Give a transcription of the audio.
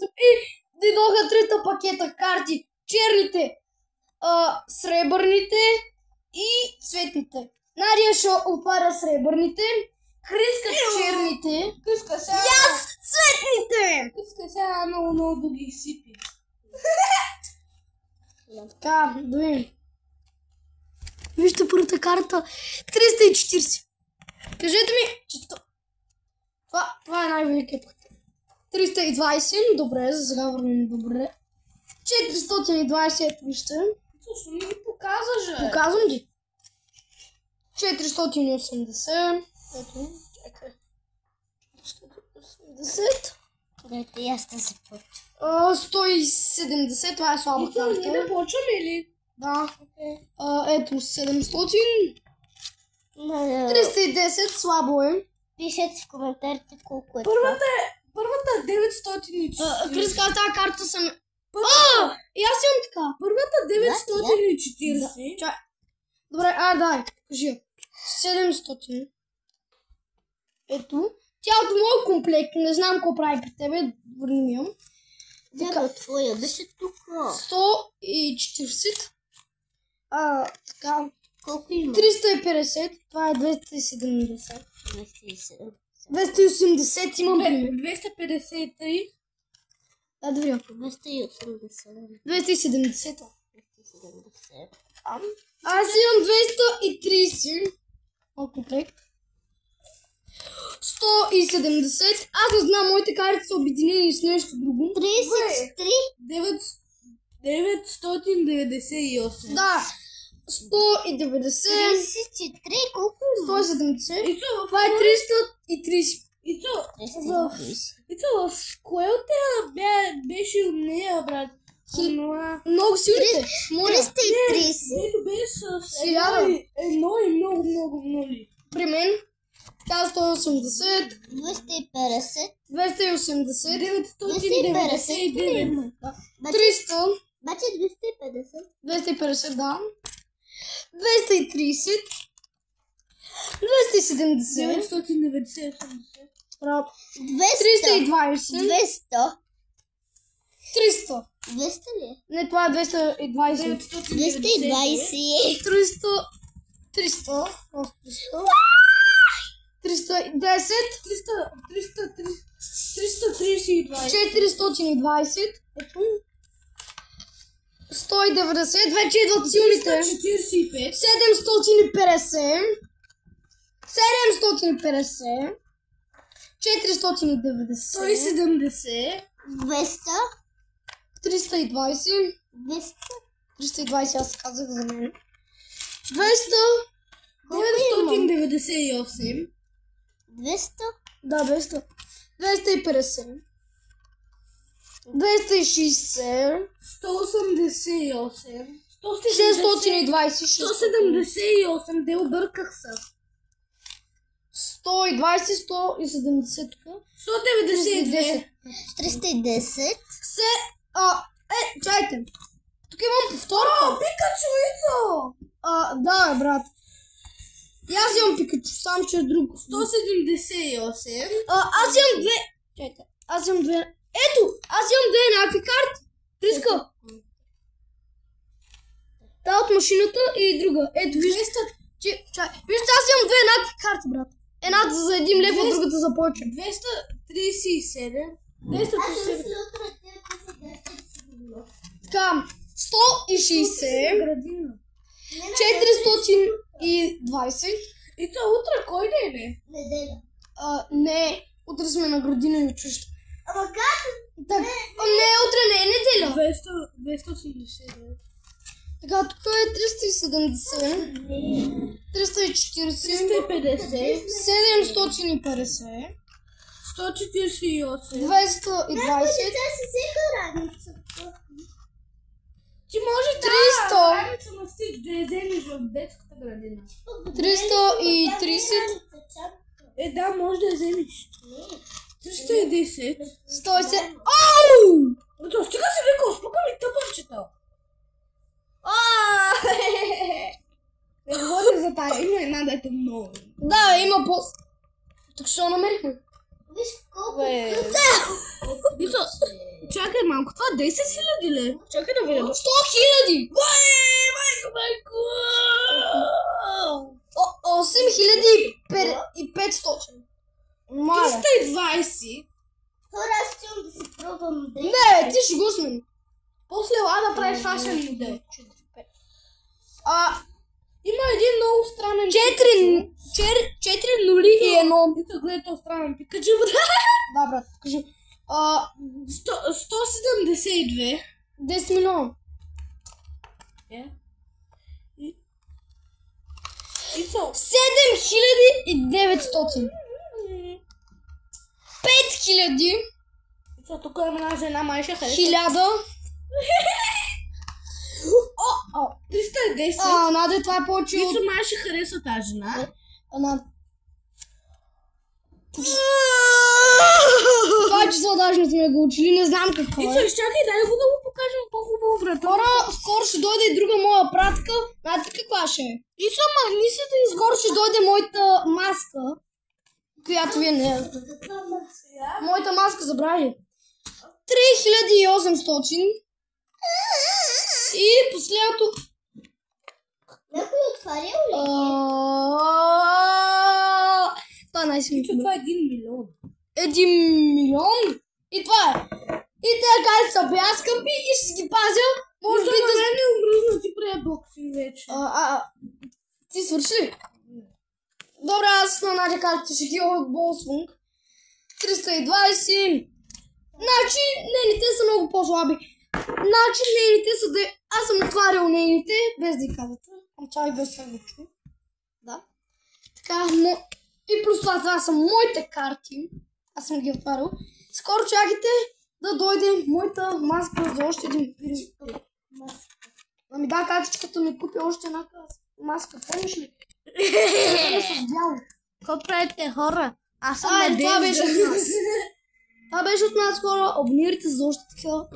И дойдоха 300 пакета карти. Черните, сребърните и цветните. Надя ще опара сребърните. Хриска черните. Къска сега... Аз цветните! Къска сега много да ги сипи. Така, доим. Вижте първата карта. 340. Кажете ми, че това е най-великият път. 320, добре, за сега вървим добре. 420, вижте. Защо не ги показваш, бе? Показвам ги. 480. Ето, чакай. 480. Дайте и аз да се почва. 170, това е слаба карта. Ние да почваме ли? Да. Okay. Ето 700. 310, слабо е. Пишете в коментарите колко е Първата е 940. Криска, тази карта съм... И аз имам така. Първата 940. Чай. Добре, дай, кажи. 700. Ето. Цялото мое комплект, не знам какво прави при тебе, върни имам. Така, твоя беше тук. 140. Така. Колко има? 350, това е 270. 270. 280 имам. 253. Да, добре. 280. 270. 270. Аз имам 230. Комплект. 170. Аз не знам, моите карти са обединени с нещо друго. 33. 998. Да. 190. 34. Колко има? 170. Това е 330. Ито, в кое от тея беше умния, брат? Много силите. 330. Ето беше с Хиляда. много нули. При мен. Тя 180. 250. 280. 999. 300. Баче 250. 250, да. 230. 270. 990. Право. 200. 320. 200. 300. 200 ли? Не, това е 220. 220. 300. 300. 310. 332. 420. Ето. 190. Вече идват силните. 345. 750. 750. 490. 170. 200. 320. 200. 320 аз казах за мен. 200. 998. 200. Да, 200. 250. 260. 188. 620. 178. Де обърках се. 120, 170 тук. 192. 310. Чайте. Тук имам повторка. Пикачуицо! Да, брат. И аз имам Пикачу, сам че е друг. 178. Аз имам две. Чайте. Аз имам две. Ето! Аз имам две еднакви карти. Риска. Та от машината и друга. Ето, вижте. Вижте, аз имам две еднакви карти, брат. Едната за 1 лев, а другата за повече. 237. 237. Така, 160. 420. И то утре кой ден е? Неделя. Не, утре сме на градина и училище. Ама как? Не, утре не е неделя. 289. Така, тук е 370. 340. 350. 750. 148. 220. Тя си взеха раницата. Ти може 300. раница на стик да я вземеш в детската градина. 330. Да, може да я вземеш. 310. 107. Оу! Ето, стига си века, успока ми тъпъвчета. Не говоря за тая, има една да е много. Да, има по... Тук ще намерихме. Виж колко Ито, малко. Това 10 хиляди ли? Чакай да видя. 100 хиляди! Майко! 8500. Маля. 320. Хора, аз искам да си пробвам да Не, ти ще го смен. После ела да правиш фашен модел. Има един много странен 4 нули и 1. Ето гледай този странен Пикачу. Да, брат, кажи. 172. 10 милиона. И co? 7900. 5000. И co, тук има една жена, май ще хареса. 1000. 310. Наде, това е повече И от... co, май ще хареса тази жена. Наде. Това число даже не сме го учили, не знам какво И е. co, изчакай, дай го да го покажем по-хубаво, брат. Хора, скоро ще дойде и друга моя пратка. Знаете каква ще е? И co, махни се да Скоро ще дойде моята маска, която вие не... Моята маска, забрави. 3800. И последното... Някой отварял ли? 12 И co, това е 1 милион. 1 милион. И това е. И те карти са бяха скъпи и ще си ги пазя. Може би да... Не умръзна, ти прави боксинг вече. Ти свърши ли? Добре, аз на Надя картите ще ги болсвунг. 320. Значи, нейните са много по-слаби. Значи, нейните са да... Аз съм отварял нейните, без да й казвате. Чай без това го чу. Да. Така, и плюс това са моите карти. Аз съм ги отварял. Скоро чакайте да дойде моята маска за още един период. Ами да, качичката ми купи още една маска, помниш ли? С бяло. Какво правите, хора? Аз съм Това беше от нас. Това беше от нас, хора. Абонирайте за още такива.